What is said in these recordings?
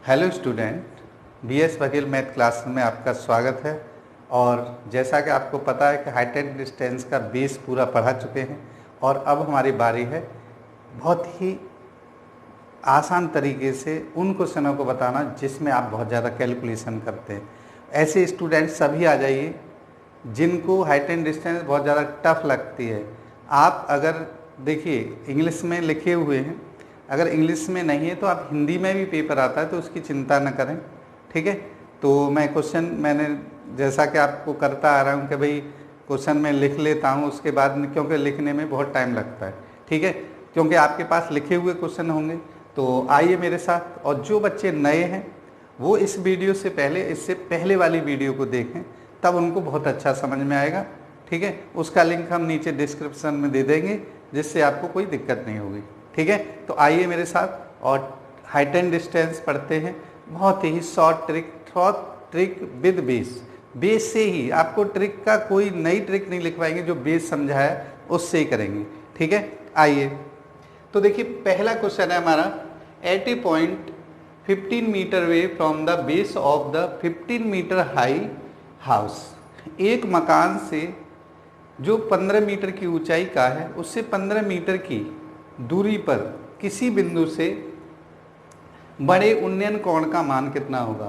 Hello student, B S Baghel math class में आपका स्वागत है। और जैसा कि आपको पता है कि हाइट एंड डिस्टेंस का बेस पूरा पढ़ा चुके हैं और अब हमारी बारी है बहुत ही आसान तरीके से उन क्वेश्चनों को बताना जिसमें आप बहुत ज़्यादा कैलकुलेशन करते हैं। ऐसे स्टूडेंट सभी आ जाइए जिनको हाइट एंड डिस्टेंस बहुत ज़्यादा टफ लगती है। आप अगर देखिए इंग्लिश में लिखे हुए हैं, अगर इंग्लिश में नहीं है तो आप हिंदी में भी पेपर आता है तो उसकी चिंता न करें, ठीक है। तो मैं क्वेश्चन मैंने जैसा कि आपको करता आ रहा हूँ कि भाई क्वेश्चन मैं लिख लेता हूँ, उसके बाद में क्योंकि लिखने में बहुत टाइम लगता है, ठीक है, क्योंकि आपके पास लिखे हुए क्वेश्चन होंगे। तो आइए मेरे साथ, और जो बच्चे नए हैं वो इस वीडियो से पहले इससे पहले वाली वीडियो को देखें, तब उनको बहुत अच्छा समझ में आएगा, ठीक है। उसका लिंक हम नीचे डिस्क्रिप्शन में दे देंगे जिससे आपको कोई दिक्कत नहीं होगी, ठीक है। तो आइए मेरे साथ और हाइट एंड डिस्टेंस पढ़ते हैं। बहुत ही शॉर्ट ट्रिक विद बेस से ही, आपको ट्रिक का कोई नई ट्रिक नहीं लिखवाएंगे, जो बेस समझाया उससे ही करेंगे, ठीक है। आइए तो देखिए पहला क्वेश्चन है हमारा, at a point 15 meter way from the base of the 15 meter high house. एक मकान से जो 15 मीटर की ऊंचाई का है उससे 15 मीटर की दूरी पर किसी बिंदु से बड़े उन्नयन कोण का मान कितना होगा।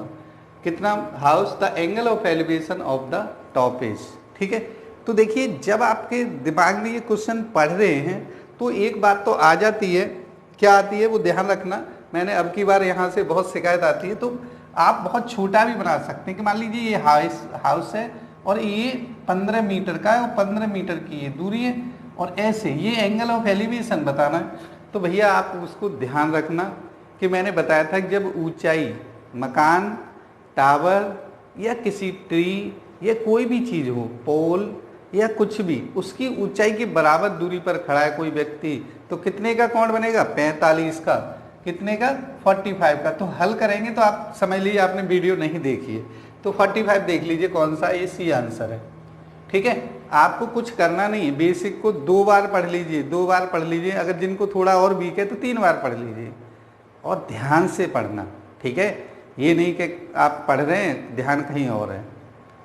कितना how's the angle of elevation of the top edge, ठीक है। तो देखिए जब आपके दिमाग में ये क्वेश्चन पढ़ रहे हैं तो एक बात तो आ जाती है, क्या आती है वो ध्यान रखना। मैंने अब की बार यहाँ से बहुत शिकायत आती है, तो आप बहुत छोटा भी बना सकते हैं कि मान लीजिए ये हाउस है और ये 15 मीटर का है और 15 मीटर की ये दूरी है और ऐसे ये एंगल ऑफ एलिवेशन बताना है। तो भैया आप उसको ध्यान रखना कि मैंने बताया था कि जब ऊंचाई मकान, टावर या किसी ट्री या कोई भी चीज़ हो, पोल या कुछ भी, उसकी ऊंचाई के बराबर दूरी पर खड़ा है कोई व्यक्ति, तो कितने का कोण बनेगा? 45 का। कितने का? 45 का। तो हल करेंगे तो आप समझ लीजिए आपने वीडियो नहीं देखी है, तो 45 देख लीजिए कौन सा, ये सी आंसर है, ठीक है। आपको कुछ करना नहीं है, बेसिक को 2 बार पढ़ लीजिए, 2 बार पढ़ लीजिए, अगर जिनको थोड़ा और वीक है तो 3 बार पढ़ लीजिए और ध्यान से पढ़ना, ठीक है। ये नहीं कि आप पढ़ रहे हैं ध्यान कहीं और है,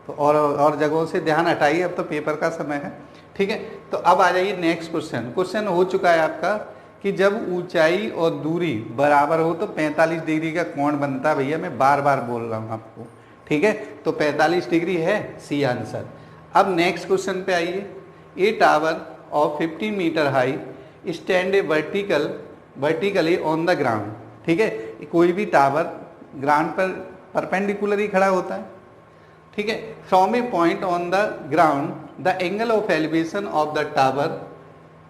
तो और जगहों से ध्यान हटाइए, अब तो पेपर का समय है, ठीक है। तो अब आ जाइए नेक्स्ट क्वेश्चन। क्वेश्चन हो चुका है आपका कि जब ऊंचाई और दूरी बराबर हो तो 45 डिग्री का कोण बनता है। भैया मैं बार बार बोल रहा हूँ आपको, ठीक है। तो 45 डिग्री है सी आंसर। अब नेक्स्ट क्वेश्चन पे आइए। A tower of 15 meter high stand a vertically on the ground, ठीक है। कोई भी टावर ग्राउंड पर परपेंडिकुलर ही खड़ा होता है, ठीक है। From a point on the ground the angle of elevation of the tower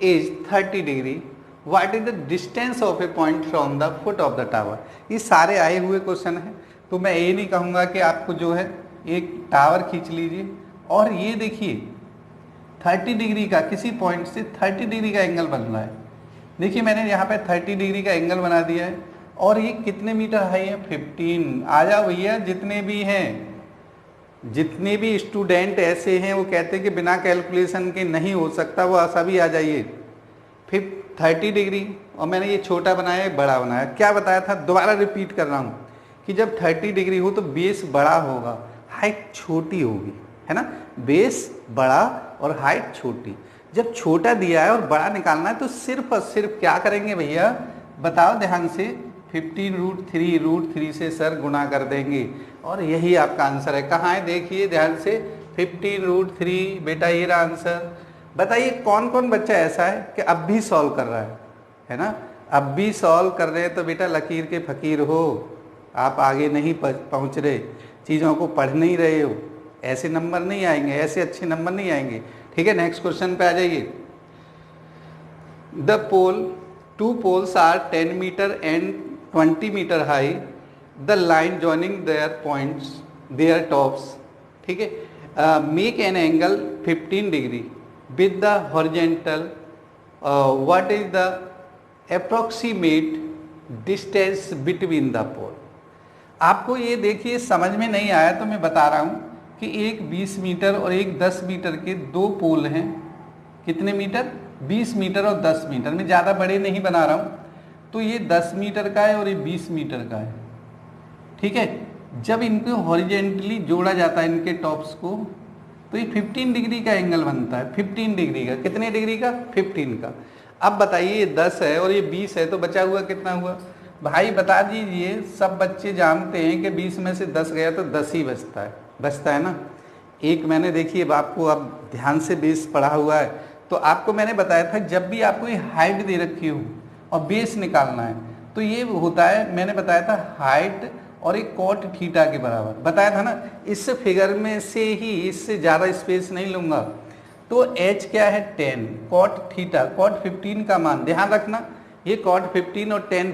is 30 degree. What is the distance of a point from the foot of the tower. ये सारे आए हुए क्वेश्चन हैं, तो मैं ये नहीं कहूँगा कि आपको जो है एक टावर खींच लीजिए और ये देखिए 30 डिग्री का, किसी पॉइंट से 30 डिग्री का एंगल बन रहा है। देखिए मैंने यहाँ पे 30 डिग्री का एंगल बना दिया है और ये कितने मीटर हाई है? 15। आ जाओ भैया, जितने भी स्टूडेंट ऐसे हैं वो कहते हैं कि बिना कैलकुलेशन के नहीं हो सकता, वो सभी आ जाइए। फिर 30 डिग्री और मैंने ये छोटा बनाया है, बड़ा बनाया। क्या बताया था? दोबारा रिपीट कर रहा हूँ कि जब 30 डिग्री हो तो बेस बड़ा होगा, हाइट छोटी होगी, है ना। बेस बड़ा और हाइट छोटी। जब छोटा दिया है और बड़ा निकालना है तो सिर्फ और सिर्फ क्या करेंगे भैया, बताओ ध्यान से, 15√3 से सर गुणा कर देंगे और यही आपका आंसर है। कहाँ है देखिए ध्यान से, 15√3। बेटा ये रहा आंसर। बताइए कौन कौन बच्चा ऐसा है कि अब भी सॉल्व कर रहा है ना। अब भी सॉल्व कर रहे हैं तो बेटा लकीर के फकीर हो, आप आगे नहीं पहुँच रहे, चीज़ों को पढ़ नहीं रहे हो, ऐसे नंबर नहीं आएंगे, ऐसे अच्छे नंबर नहीं आएंगे, ठीक है। नेक्स्ट क्वेश्चन पे आ जाइए। The two poles are 10 meter and 20 meter high. The line joining their points, their tops, ठीक है, make an angle 15 degree with the horizontal. What is the approximate distance between the pole? आपको ये देखिए समझ में नहीं आया तो मैं बता रहा हूँ कि एक 20 मीटर और एक 10 मीटर के 2 पोल हैं। कितने मीटर? 20 मीटर और 10 मीटर। मैं ज़्यादा बड़े नहीं बना रहा हूँ, तो ये 10 मीटर का है और ये 20 मीटर का है, ठीक है। जब इनको हॉरिजेंटली जोड़ा जाता है इनके टॉप्स को, तो ये 15 डिग्री का एंगल बनता है। 15 डिग्री का, कितने डिग्री का? 15 का। अब बताइए ये 10 है और ये 20 है, तो बचा हुआ कितना हुआ भाई? बता दीजिए। सब बच्चे जानते हैं कि 20 में से 10 गया तो 10 ही बचता है ना। एक मैंने देखिए आपको, अब ध्यान से बेस पढ़ा हुआ है, तो आपको मैंने बताया था जब भी आपको ये हाइट दे रखी हो और बेस निकालना है तो ये होता है, मैंने बताया था हाइट और एक कॉट थीटा के बराबर बताया था ना। इस फिगर में से ही, इससे ज़्यादा स्पेस नहीं लूँगा। तो h क्या है? 10 कॉट थीटा, कॉट 15 का मान ध्यान रखना, ये कॉट 15 और टेन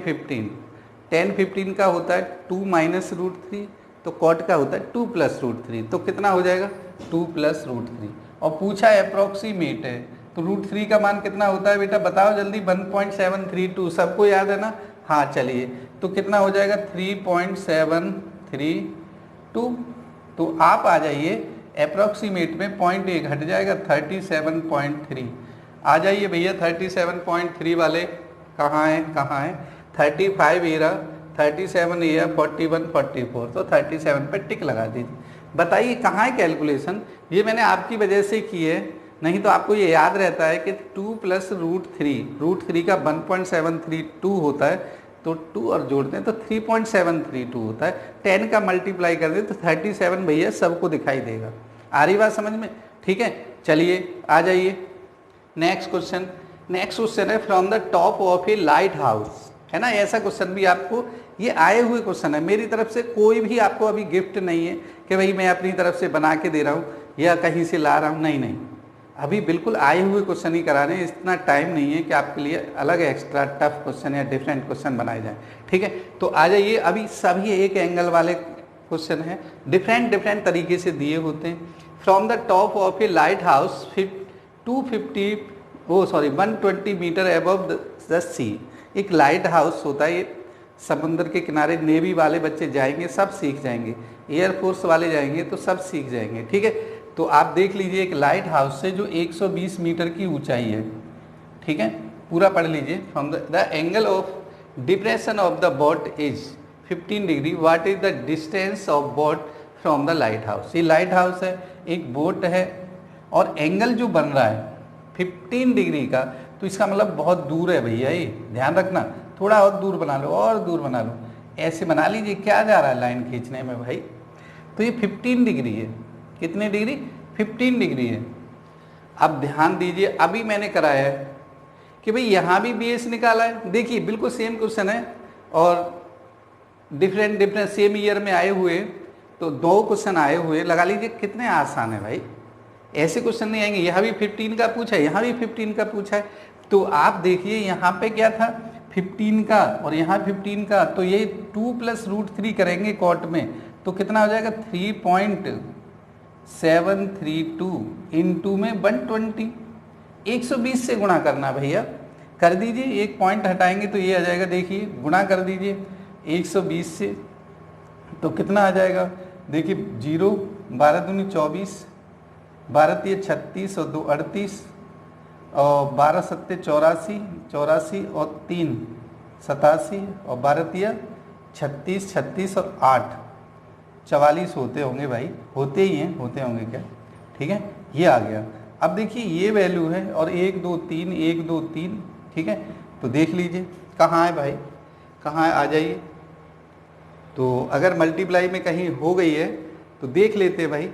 15 का होता है 2 माइनस रूट 3, तो कॉट का होता है 2 प्लस रूट 3, तो कितना हो जाएगा? 2 प्लस रूट 3। और पूछा अप्रोक्सीमेट है, तो रूट 3 का मान कितना होता है बेटा? बताओ जल्दी। 1.732, सबको याद है ना? हाँ चलिए, तो कितना हो जाएगा? 3.732। तो आप आ जाइए अप्रोक्सीमेट में 0.1 हट जाएगा, 37.3 आ जाइए भैया। 37.3 वाले कहाँ हैं? 35 एरा, 37 एरा, 41, 44, तो 37 पे टिक लगा दीजिए। बताइए कहाँ है कैलकुलेशन? ये मैंने आपकी वजह से की है, नहीं तो आपको ये याद रहता है कि 2 प्लस रूट 3 का 1.732 होता है, तो 2 और जोड़ते हैं तो 3.732 होता है। 10 का मल्टीप्लाई कर दें तो 37 भैया सबको दिखाई देगा। आ रही बात समझ में? ठीक है, चलिए आ जाइए नेक्स्ट क्वेश्चन है from the top of a light house, है ना। ऐसा क्वेश्चन भी आपको, ये आए हुए क्वेश्चन है मेरी तरफ से, कोई भी आपको अभी गिफ्ट नहीं है कि भाई मैं अपनी तरफ से बना के दे रहा हूँ या कहीं से ला रहा हूँ, नहीं, अभी बिल्कुल आए हुए क्वेश्चन ही करा रहे हैं। इतना टाइम नहीं है कि आपके लिए अलग एक्स्ट्रा टफ क्वेश्चन या डिफरेंट क्वेश्चन बनाए जाएं, ठीक है। तो आ जाइए, अभी सभी एक एंगल वाले क्वेश्चन है, डिफरेंट तरीके से दिए होते हैं। From the top of a light house 120 metre above the sea. एक लाइट हाउस होता है, ये समुद्र के किनारे। नेवी वाले बच्चे जाएंगे सब सीख जाएंगे, एयरफोर्स वाले जाएंगे तो सब सीख जाएंगे, ठीक है। तो आप देख लीजिए, एक लाइट हाउस से जो 120 मीटर की ऊंचाई है, ठीक है, पूरा पढ़ लीजिए। From the angle of depression of the boat is 15 degree, what is the distance of boat from the light house. ये लाइट हाउस है, एक बोट है, और एंगल जो बन रहा है 15 डिग्री का, तो इसका मतलब बहुत दूर है भैया। ये ध्यान रखना, थोड़ा और दूर बना लो, और दूर बना लो, ऐसे बना लीजिए। क्या जा रहा है लाइन खींचने में भाई? तो ये 15 डिग्री है। कितने डिग्री? 15 डिग्री है। अब ध्यान दीजिए, अभी मैंने कराया है कि भाई यहाँ भी बेस निकाला है। देखिए बिल्कुल सेम क्वेश्चन है और डिफरेंट सेम ईयर में आए हुए, तो 2 क्वेश्चन आए हुए, लगा लीजिए कितने आसान है भाई। ऐसे क्वेश्चन नहीं आएंगे। यहाँ भी 15 का पूछा है, यहाँ भी 15 का पूछा है। तो आप देखिए यहाँ पे क्या था 15 का, और यहाँ 15 का, तो ये 2 प्लस रूट 3 करेंगे कॉट में, तो कितना हो जाएगा? 3.732 इंटू में 120, 120 से गुणा करना भैया। कर दीजिए, एक पॉइंट हटाएंगे तो ये आ जाएगा। देखिए गुणा कर दीजिए 120 से, तो कितना आ जाएगा? देखिए 0, 12 दूनी 24, 12 तिये 36 और 2 38, और 12 सत्ते 84, 84 और 3 87, और 12 तिया 36, 36 और 8 44 होते होंगे भाई, होते ही हैं, होते होंगे क्या, ठीक है। ये आ गया। अब देखिए ये वैल्यू है, और 1 2 3 1 2 3, ठीक है। तो देख लीजिए कहाँ है भाई, कहाँ है, आ जाइए। तो अगर मल्टीप्लाई में कहीं हो गई है तो देख लेते हैं भाई,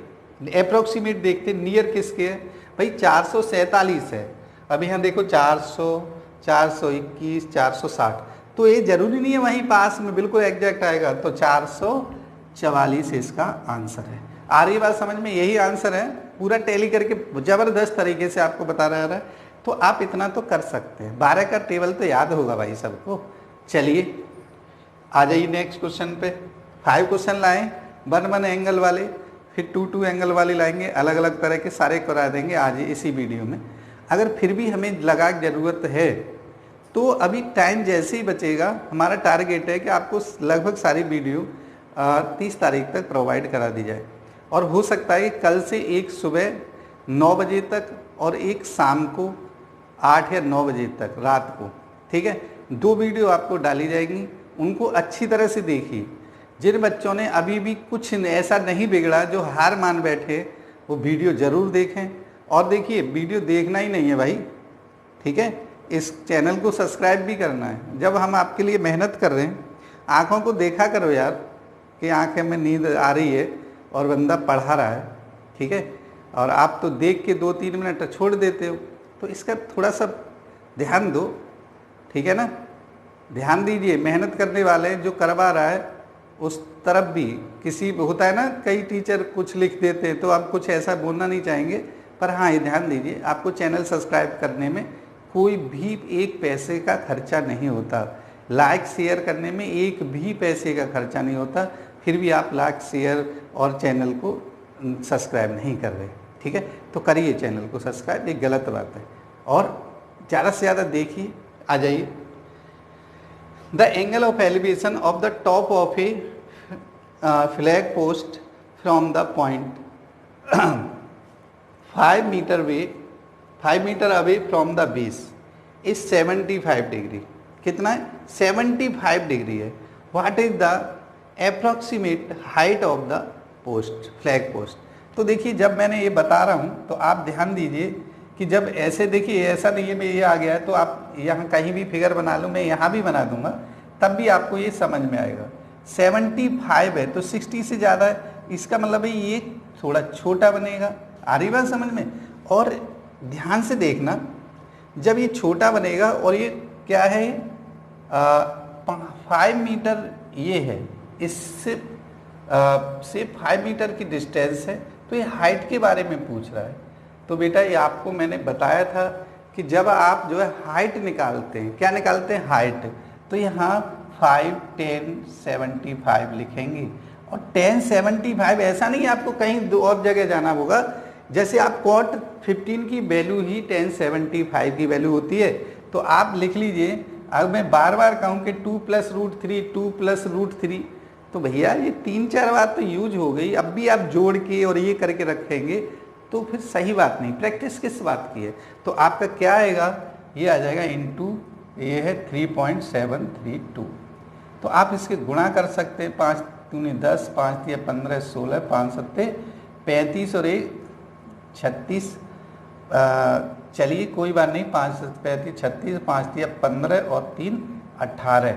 अप्रोक्सीमेट देखते, नियर किसके है भाई? 447 है। अब यहाँ देखो 400, 421, 460, तो ये जरूरी नहीं है वहीं पास में बिल्कुल एग्जैक्ट आएगा, तो 444 इसका आंसर है। आ रही बात समझ में? यही आंसर है। पूरा टैली करके ज़बरदस्त तरीके से आपको बता रहा है, तो आप इतना तो कर सकते हैं। 12 का टेबल तो याद होगा भाई सबको। चलिए आ जाइए नेक्स्ट क्वेश्चन पे। 5 क्वेश्चन लाएँ, 1 एंगल वाले, फिर 2 एंगल वाले लाएंगे, अलग अलग तरह के सारे करा देंगे आज इसी वीडियो में। अगर फिर भी हमें लगा ज़रूरत है तो अभी टाइम जैसे ही बचेगा, हमारा टारगेट है कि आपको लगभग सारी वीडियो 30 तारीख तक प्रोवाइड करा दी जाए। और हो सकता है कि कल से एक सुबह 9 बजे तक और एक शाम को 8 या 9 बजे तक रात को, ठीक है, 2 वीडियो आपको डाली जाएंगी। उनको अच्छी तरह से देखिए, जिन बच्चों ने अभी भी कुछ ऐसा नहीं बिगड़ा, जो हार मान बैठे, वो वीडियो ज़रूर देखें। और देखिए, वीडियो देखना ही नहीं है भाई, ठीक है, इस चैनल को सब्सक्राइब भी करना है। जब हम आपके लिए मेहनत कर रहे हैं, आँखों को देखा करो यार कि आँखें में नींद आ रही है और बंदा पढ़ा रहा है, ठीक है, और आप तो देख के 2-3 मिनट छोड़ देते हो। तो इसका थोड़ा सा ध्यान दो, ठीक है ना, ध्यान दीजिए। मेहनत करने वाले जो करवा रहा है उस तरफ भी किसी होता है ना, कई टीचर कुछ लिख देते हैं, तो आप कुछ ऐसा बोलना नहीं चाहेंगे, पर हाँ ये ध्यान दीजिए, आपको चैनल सब्सक्राइब करने में कोई भी एक पैसे का खर्चा नहीं होता, लाइक शेयर करने में एक भी पैसे का खर्चा नहीं होता, फिर भी आप लाइक शेयर और चैनल को सब्सक्राइब नहीं कर रहे, ठीक है। तो करिए चैनल को सब्सक्राइब, ये गलत बात है। और ज़्यादा से ज़्यादा देखिए, आ जाइए। The angle of elevation of the top of a flag post from the point 5 meter away from the base is 75 degree. कितना है? 75 डिग्री है। What is the approximate height of the post, flag post. तो देखिए, जब मैंने ये बता रहा हूँ तो आप ध्यान दीजिए कि जब ऐसे, देखिए ऐसा नहीं है मैं ये आ गया है तो आप यहाँ कहीं भी फिगर बना लो, मैं यहाँ भी बना दूंगा, तब भी आपको ये समझ में आएगा। 75 है तो 60 से ज़्यादा है, इसका मतलब है ये थोड़ा छोटा बनेगा। आ रही बात समझ में? और ध्यान से देखना, जब ये छोटा बनेगा और ये क्या है, 5 मीटर ये है, इससे से 5 मीटर की डिस्टेंस है, तो ये हाइट के बारे में पूछ रहा है। तो बेटा ये आपको मैंने बताया था कि जब आप जो है हाइट निकालते हैं, क्या निकालते हैं? हाइट। तो यहाँ 5, 10, 75 लिखेंगे। और 10, 75 ऐसा नहीं है आपको कहीं और जगह जाना होगा। जैसे आप cot 15 की वैल्यू ही 10, 75 की वैल्यू होती है, तो आप लिख लीजिए। अब मैं बार बार कहूँ कि 2 + √3, 2 + √3, तो भैया ये 3-4 बात तो यूज हो गई। अब भी आप जोड़ के और ये करके रखेंगे तो फिर सही बात नहीं, प्रैक्टिस किस बात की है। तो आपका क्या आएगा, ये आ जाएगा इंटू, ये है 3.732। तो आप इसके गुणा कर सकते हैं, 5 दूनी 10, 5 तिया 15, 16, 5 सत्ते 35 और 1 36। चलिए कोई बात नहीं, 5 7 35 36, 5 तिया 15 और 3 18,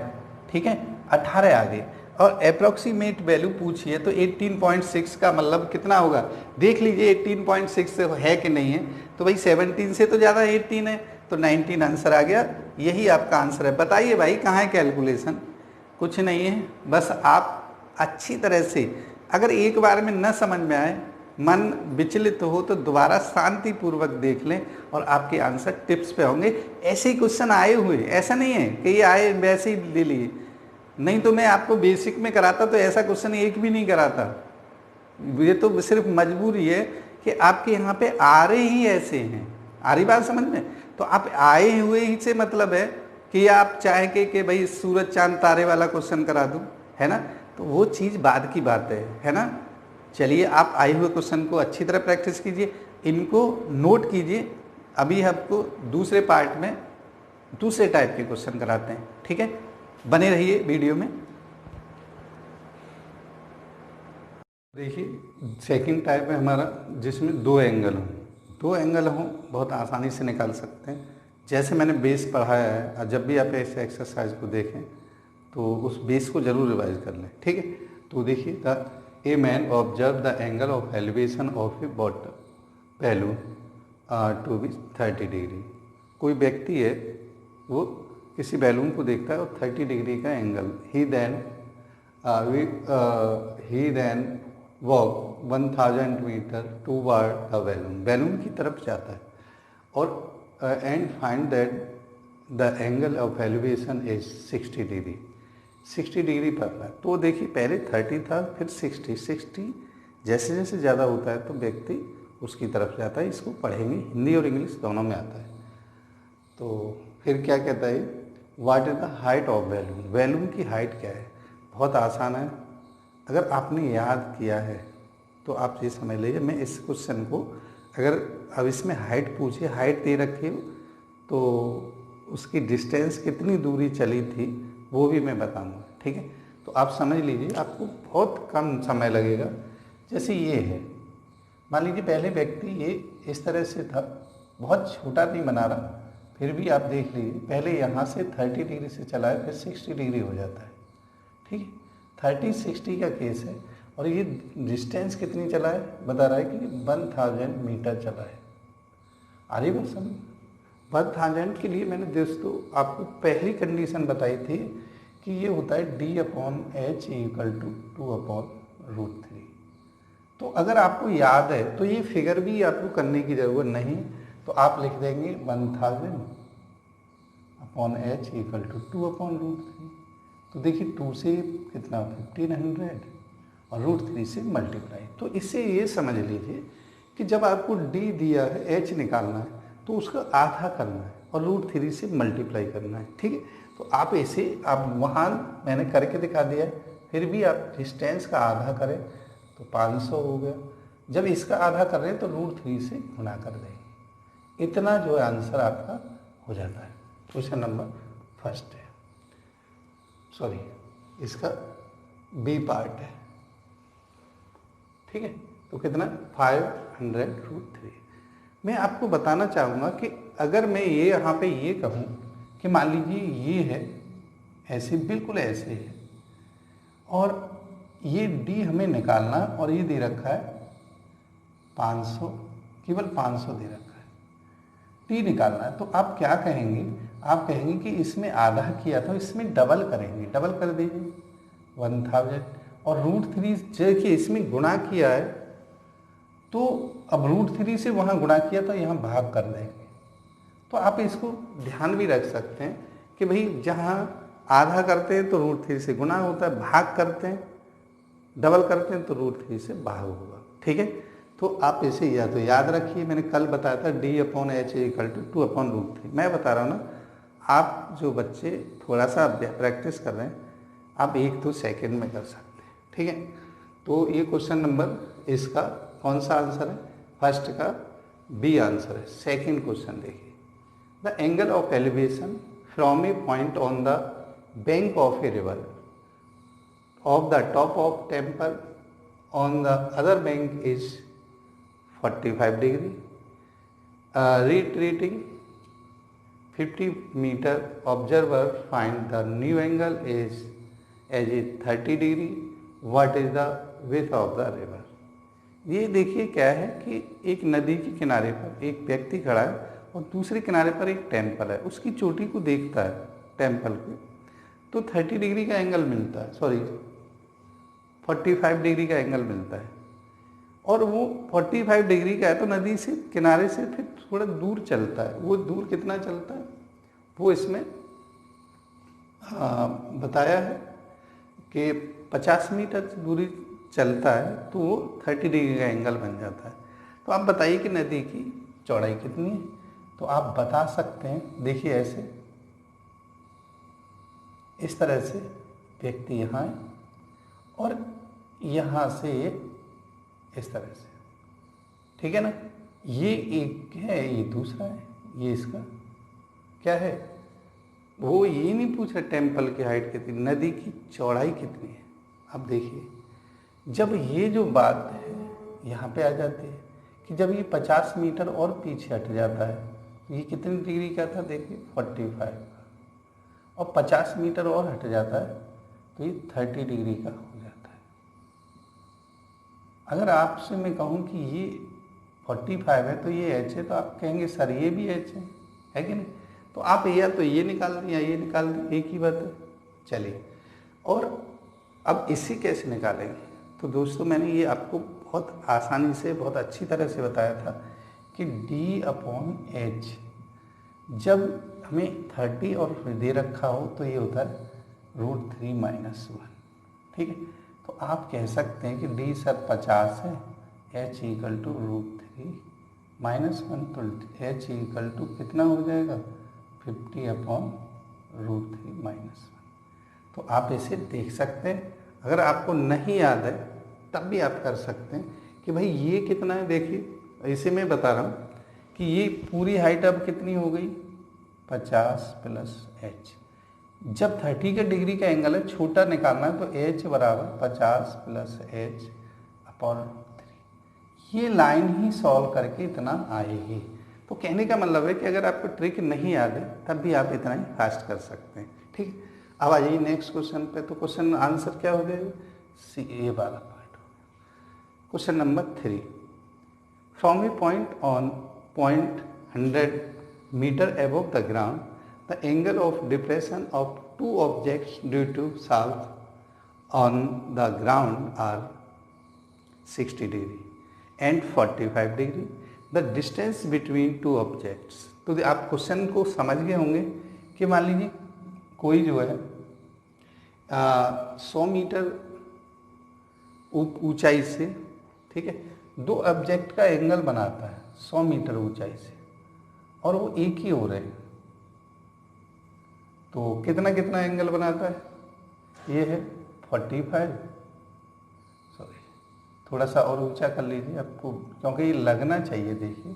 ठीक है, 18 आ गए। और अप्रॉक्सीमेट वैल्यू पूछिए तो 18.6 का मतलब कितना होगा, देख लीजिए 18.6 से है कि नहीं है। तो भाई 17 से तो ज़्यादा 18 है, तो 19 आंसर आ गया। यही आपका आंसर है। बताइए भाई कहाँ है कैलकुलेशन? कुछ नहीं है, बस आप अच्छी तरह से, अगर एक बार में न समझ में आए, मन विचलित हो, तो दोबारा शांतिपूर्वक देख लें और आपके आंसर टिप्स पे होंगे। ऐसे ही क्वेश्चन आए हुए, ऐसा नहीं है कि ये आए वैसे ही ले लिए, नहीं तो मैं आपको बेसिक में कराता तो ऐसा क्वेश्चन एक भी नहीं कराता। ये तो सिर्फ मजबूरी है कि आपके यहाँ पे आ रहे ही ऐसे हैं। आ रही बात समझ में? तो आप आए हुए ही से मतलब है कि आप चाहे कि भाई सूरज चांद तारे वाला क्वेश्चन करा दूँ, है ना, तो वो चीज़ बाद की बात है ना। चलिए आप आए हुए क्वेश्चन को अच्छी तरह प्रैक्टिस कीजिए, इनको नोट कीजिए। अभी आपको दूसरे पार्ट में दूसरे टाइप के क्वेश्चन कराते हैं, ठीक है, बने रहिए वीडियो में। देखिए सेकंड टाइप है हमारा जिसमें 2 एंगल हों। 2 एंगल हों बहुत आसानी से निकाल सकते हैं। जैसे मैंने बेस पढ़ाया है, और जब भी आप ऐसे एक्सरसाइज को देखें तो उस बेस को जरूर रिवाइज कर लें, ठीक है। तो देखिए, the a man observe the angle of elevation of a balloon to be 30 degree. कोई व्यक्ति है, वो किसी बैलून को देखता है और 30 डिग्री का angle, he then walk 1000 meter toward the balloon की तरफ जाता है और and find that the angle of elevation is 60 degree. 60 degree पड़ रहा है। तो देखिए पहले 30 था, फिर 60 जैसे जैसे ज़्यादा होता है तो व्यक्ति उसकी तरफ जाता है। इसको पढ़ेंगे, हिंदी और इंग्लिश दोनों में आता है। तो फिर क्या कहता है, what is the height of balloon. Balloon की हाइट क्या है? बहुत आसान है, अगर आपने याद किया है तो आप ये समझ लीजिए। मैं इस क्वेश्चन को, अगर अब इसमें हाइट पूछिए, हाइट दे रखी हो तो उसकी डिस्टेंस कितनी दूरी चली थी वो भी मैं बताऊंगा, ठीक है। तो आप समझ लीजिए आपको बहुत कम समय लगेगा। जैसे ये है, मान लीजिए पहले व्यक्ति ये इस तरह से था, बहुत छोटा नहीं बना रहा, फिर भी आप देख लीजिए पहले यहाँ से 30 डिग्री से चला है, फिर 60 डिग्री हो जाता है। ठीक है, 30-60 का केस है। और ये डिस्टेंस कितनी चला है, बता रहा है कि 1000 मीटर चला है। आगे बात समझ, 1000 के लिए मैंने दोस्तों आपको पहली कंडीशन बताई थी कि ये होता है D/H = 2/√3। तो अगर आपको याद है तो ये फिगर भी आपको करने की ज़रूरत नहीं, तो आप लिख देंगे 1000/H = 2/√3। तो देखिए 2 से कितना 1500 और √3 से मल्टीप्लाई। तो इससे ये समझ लीजिए कि जब आपको D दिया है, H निकालना है, तो उसका आधा करना है और √3 से मल्टीप्लाई करना है। ठीक है, तो आप ऐसे आप वहाँ मैंने करके दिखा दिया है, फिर भी आप डिस्टेंस का आधा करें तो 500 हो गया। जब इसका आधा कर रहे हैं तो √3 से गुणा कर देंगे, इतना जो है आंसर आपका हो जाता है। क्वेश्चन नंबर फर्स्ट है, सॉरी इसका बी पार्ट है। ठीक है, तो कितना 500√3। मैं आपको बताना चाहूँगा कि अगर मैं ये यहाँ पे ये कहूँ कि मान लीजिए ये है ऐसे, बिल्कुल ऐसे है, और ये D हमें निकालना और ये दे रखा है 500, केवल 500 दे रखा है, D निकालना है। तो आप क्या कहेंगे, आप कहेंगे कि इसमें आधा किया तो इसमें डबल करेंगे, डबल कर दीजिए 1000 और √3 देखिए इसमें गुणा किया है, तो अब √3 से वहाँ गुणा किया तो यहाँ भाग कर देंगे। तो आप इसको ध्यान भी रख सकते हैं कि भाई जहाँ आधा करते हैं तो √3 से गुणा होता है, भाग करते हैं डबल करते हैं तो √3 से भाग होगा। ठीक है, तो आप इसे या तो याद रखिए, मैंने कल बताया था D/H = 2/√3। मैं बता रहा हूँ ना, आप जो बच्चे थोड़ा सा प्रैक्टिस कर रहे हैं, आप 1-2 सेकेंड में कर सकते हैं। ठीक है, तो ये क्वेश्चन नंबर इसका कौन सा आंसर है, फर्स्ट का बी आंसर है। सेकेंड क्वेश्चन देखिए, the angle of elevation from a point on the bank of a river of the top of temple on the other bank is 45 degree. Retreating 50 meter, observer find the new angle is as is 30 degree. What is the width of the river? ये देखिए क्या है कि एक नदी के किनारे पर एक व्यक्ति खड़ा है और दूसरे किनारे पर एक टेम्पल है, उसकी चोटी को देखता है टेम्पल के, तो 30 डिग्री का एंगल मिलता है, सॉरी 45 डिग्री का एंगल मिलता है। और वो 45 डिग्री का है तो नदी से किनारे से फिर थोड़ा दूर चलता है। वो दूर कितना चलता है वो इसमें बताया है कि 50 मीटर दूरी चलता है, तो वो 30 डिग्री का एंगल बन जाता है। तो आप बताइए कि नदी की चौड़ाई कितनी है, तो आप बता सकते हैं। देखिए ऐसे इस तरह से व्यक्ति यहाँ है और यहाँ से इस तरह से, ठीक है ना, ये एक है, ये दूसरा है, ये इसका क्या है, वो ये नहीं पूछ रहे टेम्पल की हाइट कितनी, नदी की चौड़ाई कितनी है। अब देखिए जब ये जो बात है यहाँ पे आ जाती है कि जब ये 50 मीटर और पीछे हट जाता है, ये कितनी डिग्री का था, देखिए 45, और 50 मीटर और हट जाता है तो ये 30 डिग्री का हो जाता है। अगर आपसे मैं कहूँ कि ये 45 है तो ये h है, तो आप कहेंगे सर ये भी h है कि नहीं। तो आप या तो ये निकाल दें या ये निकाल दें, एक ही बात है। चलिए, और अब इसी कैसे निकालेंगे, तो दोस्तों मैंने ये आपको बहुत आसानी से बहुत अच्छी तरह से बताया था कि D/H जब हमें 30 और दे रखा हो तो ये होता है √3 - 1। ठीक है, तो आप कह सकते हैं कि D सर 50 है, H = √3 - 1, तो H = कितना हो जाएगा 50/√3 - 1। तो आप इसे देख सकते हैं। अगर आपको नहीं याद है तब भी आप कर सकते हैं कि भाई ये कितना है। देखिए इसे मैं बता रहा हूँ कि ये पूरी हाइट अब कितनी हो गई 50 + h, जब 30 के डिग्री का एंगल है, छोटा निकालना है, तो h बराबर 50 प्लस h अपॉन 3। ये लाइन ही सॉल्व करके इतना आएगी। तो कहने का मतलब है कि अगर आपको ट्रिक नहीं याद है तब भी आप इतना ही फास्ट कर सकते हैं। ठीक, अब आ जाइए नेक्स्ट क्वेश्चन पे। तो क्वेश्चन आंसर क्या हो गया, सी, ये वाला पार्ट हो गया। Question number 3, from a point on point 100 meter above the ground, the angle of depression of two objects due to south on the ground are 60 degree and 45 degree. The distance between two objects. तो आप question को समझ गए होंगे कि मान लीजिए कोई जो है 100 मीटर ऊंचाई से, ठीक है, दो ऑब्जेक्ट का एंगल बनाता है 100 मीटर ऊंचाई से, और वो एक ही हो रहे हैं, तो कितना कितना एंगल बनाता है, ये है 45, सॉरी थोड़ा सा और ऊंचा कर लीजिए आपको, क्योंकि ये लगना चाहिए, देखिए,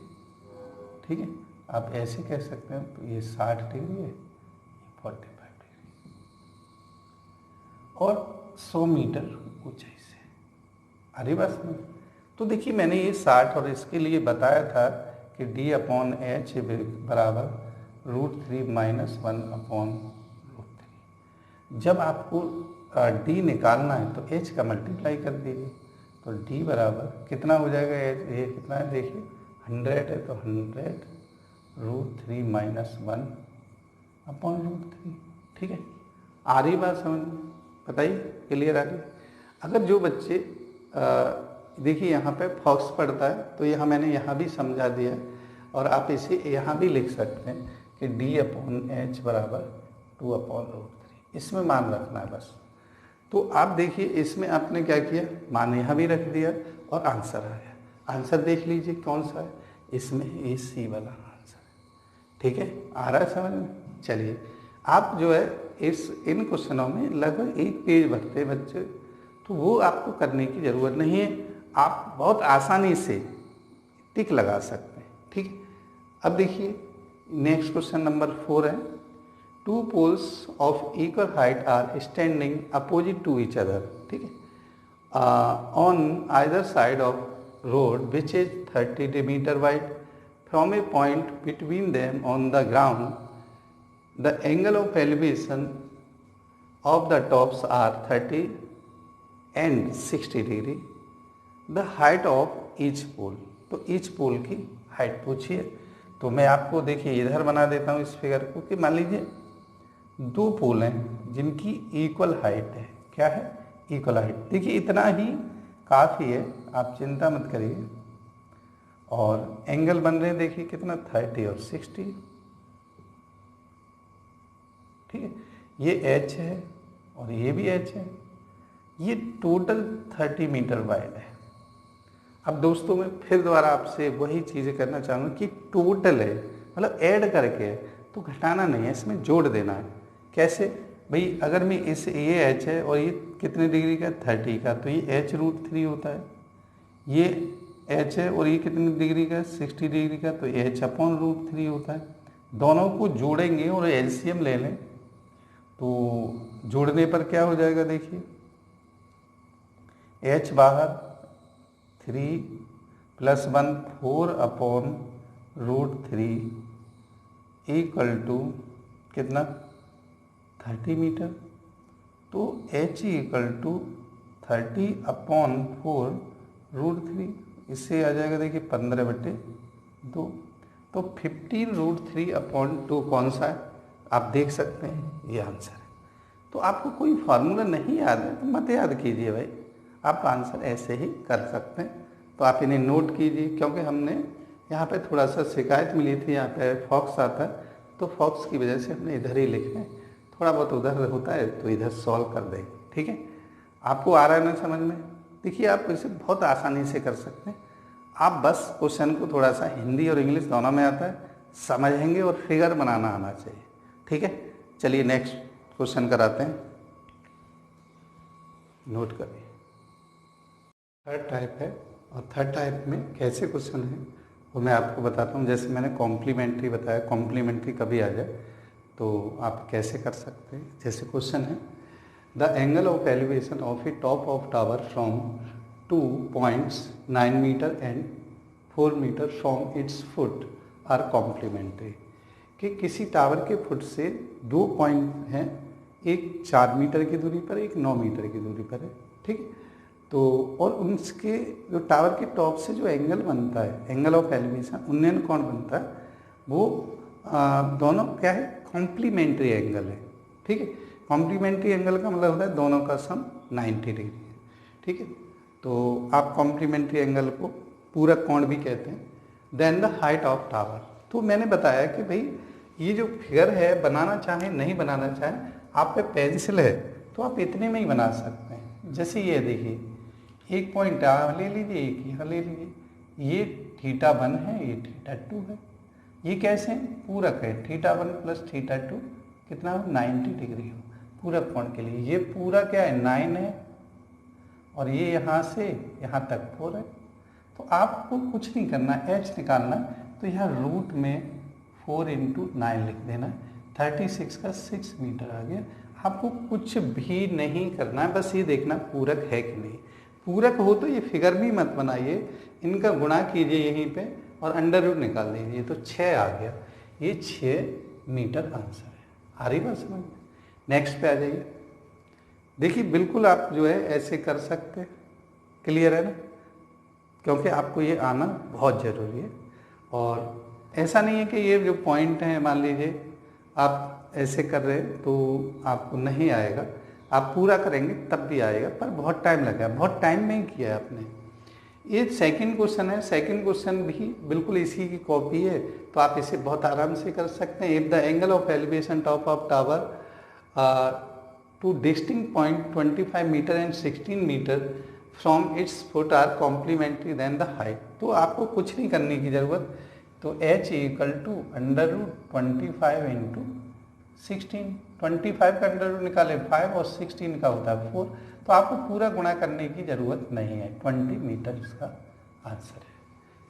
ठीक है, आप ऐसे कह सकते हैं, तो ये 60 डिग्री है, 45 डिग्री, और 100 मीटर ऊंचाई से, अरे बस में। तो देखिए मैंने ये 60 और इसके लिए बताया था कि d अपॉन एच बराबर √3 - 1 अपॉन √3। जब आपको d निकालना है तो h का मल्टीप्लाई कर दीजिए, तो d बराबर कितना हो जाएगा, ये कितना है देखिए 100 है, तो 100 √3 - 1 अपॉन √3। ठीक है, आ रही बात समझ में, बताइए, क्लियर आ रही। अगर जो बच्चे देखिए यहाँ पे फॉक्स पढ़ता है, तो यहाँ मैंने यहाँ भी समझा दिया है, और आप इसे यहाँ भी लिख सकते हैं कि d अपॉन एच बराबर 2 अपॉन √3, इसमें मान रखना है बस। तो आप देखिए इसमें आपने क्या किया, मान यहाँ भी रख दिया और आंसर आ गया। आंसर देख लीजिए कौन सा है, इसमें ये सी वाला आंसर है। ठीक है, आ रहा है समझ में। चलिए आप जो है इन क्वेश्चनों में लगभग 1 पेज भरते बच्चे, तो वो आपको करने की ज़रूरत नहीं है, आप बहुत आसानी से टिक लगा सकते हैं। ठीक है, अब देखिए नेक्स्ट क्वेश्चन नंबर 4 है, two poles of equal height are standing opposite to each other, ठीक है, on either side of road which is 30 meter wide, from a point between them on the ground the angle of elevation of the tops are 30 and 60 degree, the height of each pole. तो each पोल की height पूछिए। तो मैं आपको देखिए इधर बना देता हूँ इस फिगर को, कि मान लीजिए 2 पोल हैं जिनकी इक्वल हाइट है, क्या है, इक्वल हाइट। देखिए इतना ही काफ़ी है, आप चिंता मत करिए, और एंगल बन रहे हैं देखिए कितना, 30 और 60, ठीक है, ये एच है और ये भी एच है, ये टोटल 30 मीटर वाइड है। अब दोस्तों मैं फिर दोबारा आपसे वही चीज़ें करना चाहूँगा कि टोटल है, मतलब ऐड करके है, तो घटाना नहीं है, इसमें जोड़ देना है। कैसे भाई, अगर मैं ये एच है और ये कितने डिग्री का, 30 का, तो ये एच √3 होता है, ये एच है और ये कितने डिग्री का, 60 डिग्री का, तो एच अपॉन √3 होता है। दोनों को जोड़ेंगे और एलसीएम ले लें, तो जोड़ने पर क्या हो जाएगा, देखिए एच बाहर 3 + 1 4 अपॉन √3 इक्वल टू कितना, 30 मीटर। तो h इक्वल टू 30 अपॉन 4 √3, इससे आ जाएगा देखिए 15/2, तो 15 √3 अपॉन 2 कौन सा है, आप देख सकते हैं, ये आंसर है। तो आपको कोई फार्मूला नहीं याद है तो मत याद कीजिए भाई, आप आंसर ऐसे ही कर सकते हैं। तो आप इन्हें नोट कीजिए, क्योंकि हमने यहाँ पे थोड़ा सा शिकायत मिली थी, यहाँ पे फॉक्स आता है, तो फॉक्स की वजह से हमने इधर ही लिखे, थोड़ा बहुत उधर होता है तो इधर सॉल्व कर देंगे। ठीक है, आपको आ रहा है ना समझ में। देखिए आप इसे बहुत आसानी से कर सकते हैं, आप बस क्वेश्चन को थोड़ा सा हिंदी और इंग्लिश दोनों में आता है, समझेंगे और फिगर बनाना आना चाहिए। ठीक है, चलिए नेक्स्ट क्वेश्चन कराते हैं, नोट करिए। थर्ड टाइप है, और थर्ड टाइप में कैसे क्वेश्चन है वो मैं आपको बताता हूँ। जैसे मैंने कॉम्प्लीमेंट्री बताया, कॉम्प्लीमेंट्री कभी आ जाए, तो आप कैसे कर सकते हैं? जैसे क्वेश्चन है, the angle of elevation of a top of tower from 2.9 meter and 4 meter from its foot are complementary. कि किसी टावर के फुट से 2 पॉइंट हैं, एक 4 मीटर की दूरी पर, एक 9 मीटर की दूरी पर है, ठीक है। तो और उनके जो टावर के टॉप से जो एंगल बनता है, एंगल ऑफ एलिवेशन, उन्नयन कोण बनता है, वो दोनों क्या है, कॉम्प्लीमेंट्री एंगल है, ठीक है। कॉम्प्लीमेंट्री एंगल का मतलब होता है दोनों का सम 90 डिग्री है, ठीक है। तो आप कॉम्प्लीमेंट्री एंगल को पूरक कोण भी कहते हैं। Then the height of tower, तो मैंने बताया कि भाई ये जो फिगर है, बनाना चाहें नहीं बनाना चाहें, आप पे पेंसिल है तो आप इतने में ही बना सकते हैं। जैसे ये देखिए, एक पॉइंट यहाँ ले लीजिए, एक यहाँ ले लीजिए, ये θ1 है, ये θ2 है। ये कैसे पूरक है, θ1 प्लस θ2 कितना हो, 90 डिग्री हो पूरक कोण के लिए। ये पूरा क्या है, 9 है, और ये यहाँ से यहाँ तक 4 है। तो आपको कुछ नहीं करना, h निकालना, तो यहाँ रूट में 4 × 9 लिख देना, 36 का 6 मीटर आ गया। आपको कुछ भी नहीं करना है, बस ये देखना पूरक है कि नहीं। पूरक हो तो ये फिगर भी मत बनाइए, इनका गुणा कीजिए यहीं पे और अंडर रूट निकाल दीजिए, तो 6 आ गया। ये 6 मीटर आंसर है। आ रही बात समझ में? नेक्स्ट पे आ जाइए। देखिए बिल्कुल आप जो है ऐसे कर सकते हैं, क्लियर है ना, क्योंकि आपको ये आना बहुत ज़रूरी है। और ऐसा नहीं है कि ये जो पॉइंट हैं, मान लीजिए आप ऐसे कर रहे हैं तो आपको नहीं आएगा, आप पूरा करेंगे तब भी आएगा, पर बहुत टाइम लगेगा। बहुत टाइम में ही किया है आपने। ये सेकंड क्वेश्चन है, सेकंड क्वेश्चन भी बिल्कुल इसी की कॉपी है, तो आप इसे बहुत आराम से कर सकते हैं। If the angle of elevation top of tower two distinct point 25 meter and 16 meter from its foot are complementary then the height. तो आपको कुछ नहीं करने की ज़रूरत, तो h = √25 × 16, 25 का अंडर रूट निकाले 5 और 16 का होता है 4, तो आपको पूरा गुणा करने की ज़रूरत नहीं है। 20 मीटर इसका आंसर है।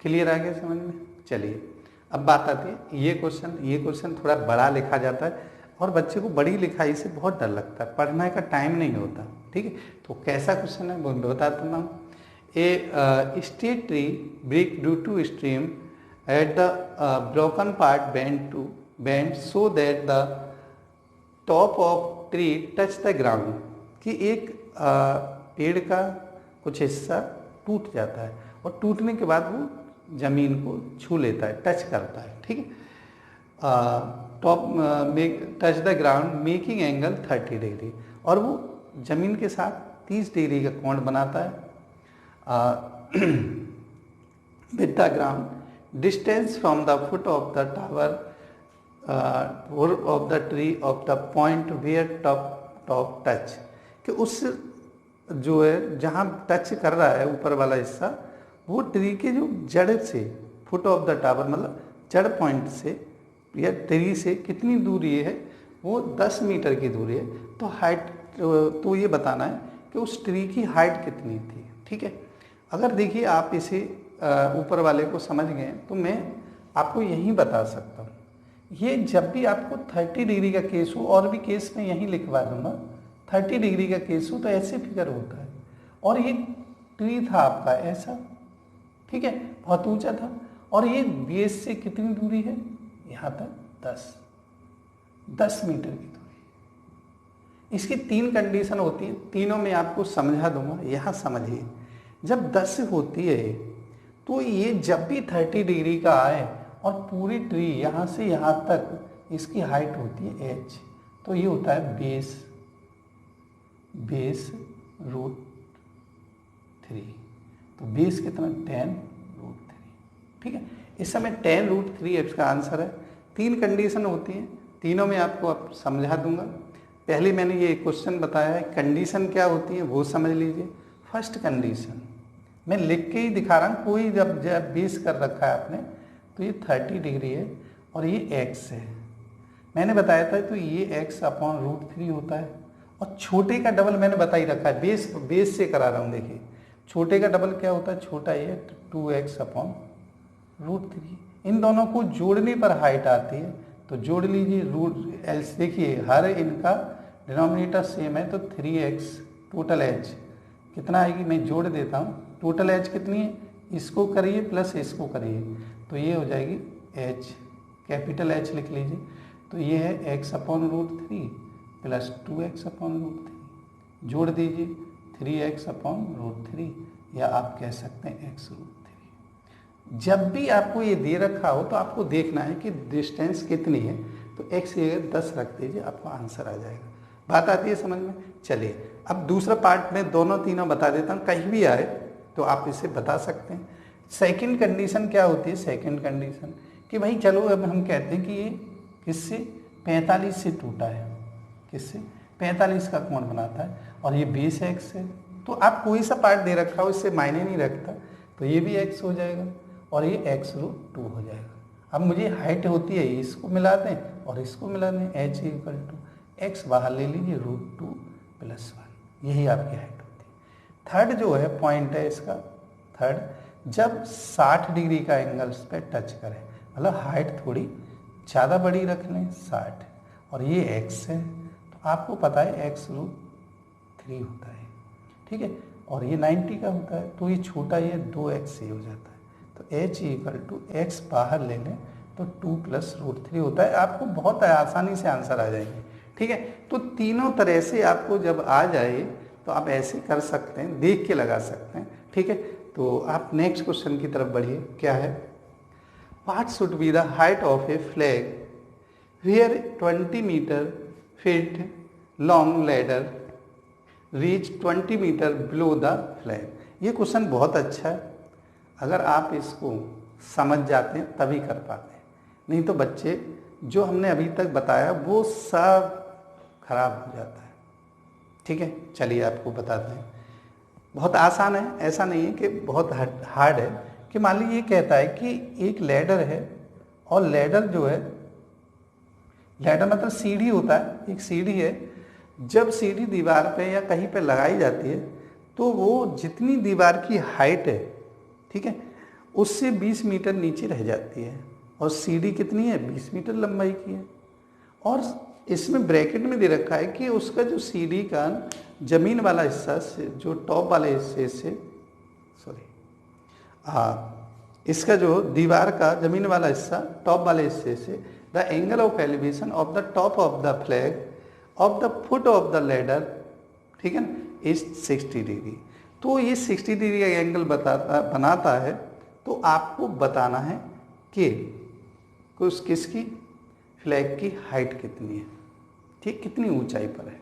क्लियर आ गया समझ में? चलिए अब बात आती है ये क्वेश्चन थोड़ा बड़ा लिखा जाता है और बच्चे को बड़ी लिखाई से बहुत डर लगता है, पढ़ने का टाइम नहीं होता, ठीक है। तो कैसा क्वेश्चन है वो बताता हूँ। A state tree break due to stream at the broken part bend so that the top of tree touch the ground, कि एक पेड़ का कुछ हिस्सा टूट जाता है और टूटने के बाद वो जमीन को छू लेता है, टच करता है, ठीक है। Top touch the ground making angle 30 degree, और वो जमीन के साथ 30 डिग्री का कोण बनाता है। With the ground distance from the foot of the tower of the tree of the point where top touch, कि उस जो है जहाँ टच कर रहा है ऊपर वाला हिस्सा, वो ट्री के जो जड़ से, फुट ऑफ द टावर मतलब जड़ पॉइंट से या ट्री से कितनी दूरी है, वो 10 मीटर की दूरी है। तो हाइट तो ये बताना है कि उस ट्री की हाइट कितनी थी, ठीक है। अगर देखिए आप इसे ऊपर वाले को समझ गए तो मैं आपको यही बता सकता हूँ। ये जब भी आपको 30 डिग्री का केस हो, और भी केस में यही लिखवा दूंगा, 30 डिग्री का केस हो तो ऐसे फिगर होता है। और ये ट्री था आपका ऐसा, ठीक है, बहुत ऊंचा था, और ये बेस से कितनी दूरी है, यहाँ तक 10 मीटर की दूरी। इसकी 3 कंडीशन होती है, तीनों में आपको समझा दूंगा। यहाँ समझिए, जब 10 होती है तो ये जब भी 30 डिग्री का आए और पूरी ट्री यहाँ से यहाँ तक इसकी हाइट होती है h, तो ये होता है बेस √3। तो बेस कितना, 10√3, ठीक है। इस समय 10√3 इसका आंसर है। 3 कंडीशन होती हैं, तीनों में आपको अब समझा दूंगा। पहले मैंने ये क्वेश्चन बताया है, कंडीशन क्या होती है वो समझ लीजिए। फर्स्ट कंडीशन मैं लिख के ही दिखा रहा हूँ, कोई जब बेस कर रखा है आपने, तो ये 30 डिग्री है और ये x है, मैंने बताया था। तो ये x/√3 होता है, और छोटे का डबल मैंने बता ही रखा है, बेस से करा रहा हूँ। देखिए छोटे का डबल क्या होता है, छोटा ये 2x/√3। इन दोनों को जोड़ने पर हाइट आती है तो जोड़ लीजिए रूट एल्स, देखिए हर इनका डिनोमिनेटर सेम है तो 3x टोटल एच कितना आएगी, मैं जोड़ देता हूँ। टोटल एच कितनी है, इसको करिए प्लस इसको करिए तो ये हो जाएगी एच, कैपिटल एच लिख लीजिए। तो ये है x/√3 प्लस 2x/√3, जोड़ दीजिए 3x/√3 या आप कह सकते हैं x√3। जब भी आपको ये दे रखा हो तो आपको देखना है कि डिस्टेंस कितनी है, तो x की जगह 10 रख दीजिए, आपको आंसर आ जाएगा। बात आती है समझ में। चलिए अब दूसरा पार्ट में दोनों तीनों बता देता हूँ, कहीं भी आए तो आप इसे बता सकते हैं। सेकंड कंडीशन क्या होती है, सेकंड कंडीशन कि भाई चलो अब हम कहते हैं कि ये किससे 45 से टूटा है, किससे 45 का कोण बनाता है और ये बेस x है। तो आप कोई सा पार्ट दे रखा हो इससे मायने नहीं रखता, तो ये भी x हो जाएगा और ये x√2 हो जाएगा। अब मुझे हाइट होती है, इसको मिला दें और इसको मिला दें, h = x बाहर ले लीजिए √2 + 1, यही आपकी हाइट होती है। थर्ड जो है पॉइंट है इसका, थर्ड जब 60 डिग्री का एंगल इस पर टच करें, मतलब हाइट थोड़ी ज़्यादा बड़ी रख लें 60 और ये x है तो आपको पता है x√3 होता है, ठीक है, और ये 90 का होता है तो ये छोटा ये 2x ही हो जाता है। तो h = x बाहर ले लें तो 2 + √3 होता है। आपको बहुत आसानी से आंसर आ जाएंगे, ठीक है। तो तीनों तरह से आपको जब आ जाए तो आप ऐसे कर सकते हैं, देख के लगा सकते हैं, ठीक है। तो आप नेक्स्ट क्वेश्चन की तरफ बढ़िए। क्या है, what should be the height of a flag where 20 meter feet long ladder reach 20 meter below the flag. ये क्वेश्चन बहुत अच्छा है, अगर आप इसको समझ जाते हैं तभी कर पाते हैं, नहीं तो बच्चे जो हमने अभी तक बताया वो सब खराब हो जाता है, ठीक है। चलिए आपको बताते हैं, बहुत आसान है, ऐसा नहीं है कि बहुत हार्ड है। कि मान लीजिए ये कहता है कि एक लैडर है और लैडर जो है, लैडर मतलब सीढ़ी होता है, एक सीढ़ी है। जब सीढ़ी दीवार पे या कहीं पे लगाई जाती है तो वो जितनी दीवार की हाइट है, ठीक है, उससे 20 मीटर नीचे रह जाती है और सीढ़ी कितनी है 20 मीटर लंबाई की है। और इसमें ब्रैकेट में दे रखा है कि उसका जो सीढ़ी का जमीन वाला हिस्सा से, जो टॉप वाले हिस्से से, सॉरी इसका जो दीवार का जमीन वाला हिस्सा टॉप वाले हिस्से से, the angle of elevation of the top of the flag of the foot of the ladder, ठीक है ना, इज 60 डिग्री। तो ये 60 डिग्री का एंगल बनाता है। तो आपको बताना है कि कुछ किसकी फ्लैग की हाइट कितनी है, ठीक, कितनी ऊंचाई पर है।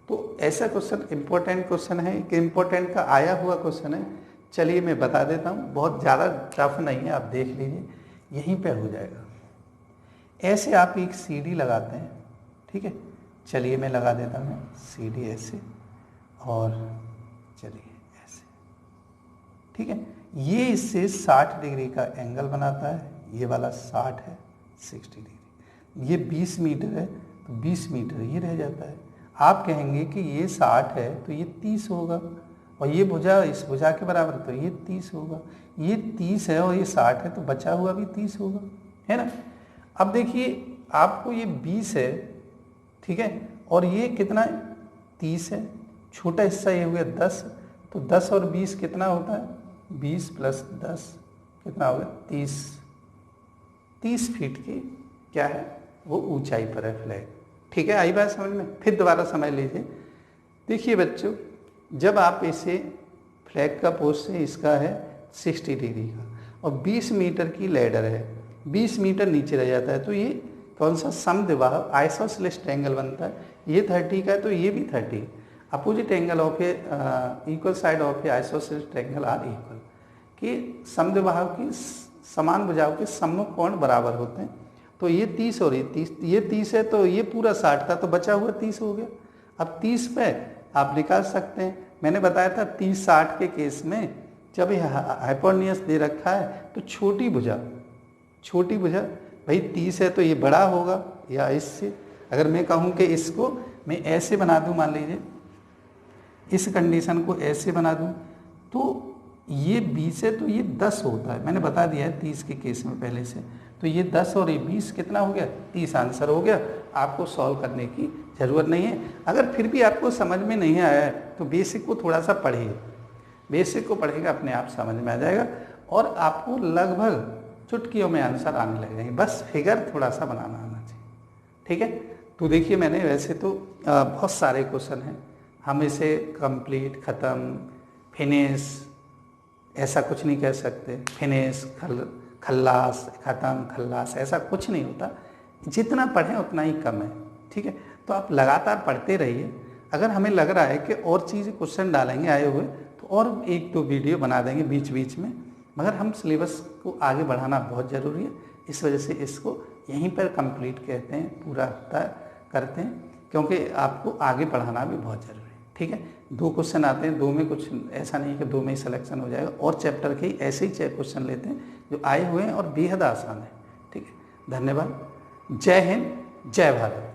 तो ऐसा क्वेश्चन इंपॉर्टेंट क्वेश्चन है, एक इम्पोर्टेंट का आया हुआ क्वेश्चन है। चलिए मैं बता देता हूँ, बहुत ज़्यादा टफ नहीं है, आप देख लीजिए यहीं पे हो जाएगा। ऐसे आप एक सीढ़ी लगाते हैं, ठीक है, चलिए मैं लगा देता हूँ सीढ़ी ऐसे और चलिए ऐसे, ठीक है। ये इससे 60 डिग्री का एंगल बनाता है, ये वाला 60 है 60 डिग्री, ये 20 मीटर है तो 20 मीटर ये रह जाता है। आप कहेंगे कि ये 60 है तो ये 30 होगा और ये भुजा इस भुजा के बराबर तो ये 30 होगा, ये 30 है और ये 60 है तो बचा हुआ भी 30 होगा, है ना। अब देखिए आपको ये 20 है, ठीक है, और ये कितना है 30 है, छोटा हिस्सा ये हो गया 10, तो 10 और 20 कितना होता है 20 + 10 कितना होगा 30, 30 फीट की क्या है वो ऊंचाई पर है फ्लैग, ठीक है। आई बात समझ में। फिर दोबारा समझ लीजिए, देखिए बच्चों, जब आप इसे फ्लैग का पोजीशन इसका है 60 डिग्री का और 20 मीटर की लैडर है, 20 मीटर नीचे रह जाता है, तो ये कौन सा समद्विबाहु आइसोसेलेस ट्रायंगल बनता है। ये 30 का है तो ये भी 30, opposite angle of a equal side of a isosceles triangle are equal, कि समद्विबाहु की समान भुजाओं के सम्मुख कोण बराबर होते हैं। तो ये 30 और ये 30 है तो ये पूरा 60 था तो बचा हुआ 30 हो गया। अब 30 पे आप निकाल सकते हैं, मैंने बताया था 30-60 के केस में जब ये हाइपोटेन्यूस दे रखा है तो छोटी भुजा भाई 30 है तो ये बड़ा होगा, या इससे अगर मैं कहूँ कि इसको मैं ऐसे बना दूँ, मान लीजिए इस कंडीशन को ऐसे बना दूँ तो ये 20 है तो ये 10 होता है, मैंने बता दिया है 30 के केस में पहले से, तो ये 10 और ये 20 कितना हो गया, 30 आंसर हो गया। आपको सॉल्व करने की ज़रूरत नहीं है। अगर फिर भी आपको समझ में नहीं आया है तो बेसिक को थोड़ा सा पढ़िए, बेसिक को पढ़ेगा अपने आप समझ में आ जाएगा और आपको लगभग चुटकियों में आंसर आने लग जाएंगे। बस फिगर थोड़ा सा बनाना आना चाहिए, ठीक है। तो देखिए मैंने वैसे तो बहुत सारे क्वेश्चन हैं, हम इसे कंप्लीट, ख़त्म, फिनिश ऐसा कुछ नहीं कह सकते। फिनिश, खल्लास, ख़त्म, खल्लास ऐसा कुछ नहीं होता। जितना पढ़ें उतना ही कम है, ठीक है। तो आप लगातार पढ़ते रहिए। अगर हमें लग रहा है कि और चीज़ क्वेश्चन डालेंगे आए हुए तो और 1-2 वीडियो बना देंगे बीच बीच में, मगर हम सिलेबस को आगे बढ़ाना बहुत ज़रूरी है। इस वजह से इसको यहीं पर कंप्लीट कहते हैं, पूरा करते हैं, क्योंकि आपको आगे बढ़ाना भी बहुत ज़रूरी है, ठीक है। 2 क्वेश्चन आते हैं, 2 में कुछ ऐसा नहीं कि 2 में ही सिलेक्शन हो जाएगा, और चैप्टर के ही ऐसे ही क्वेश्चन लेते हैं जो आए हुए हैं और बेहद आसान है, ठीक है। धन्यवाद। जय हिंद, जय भारत।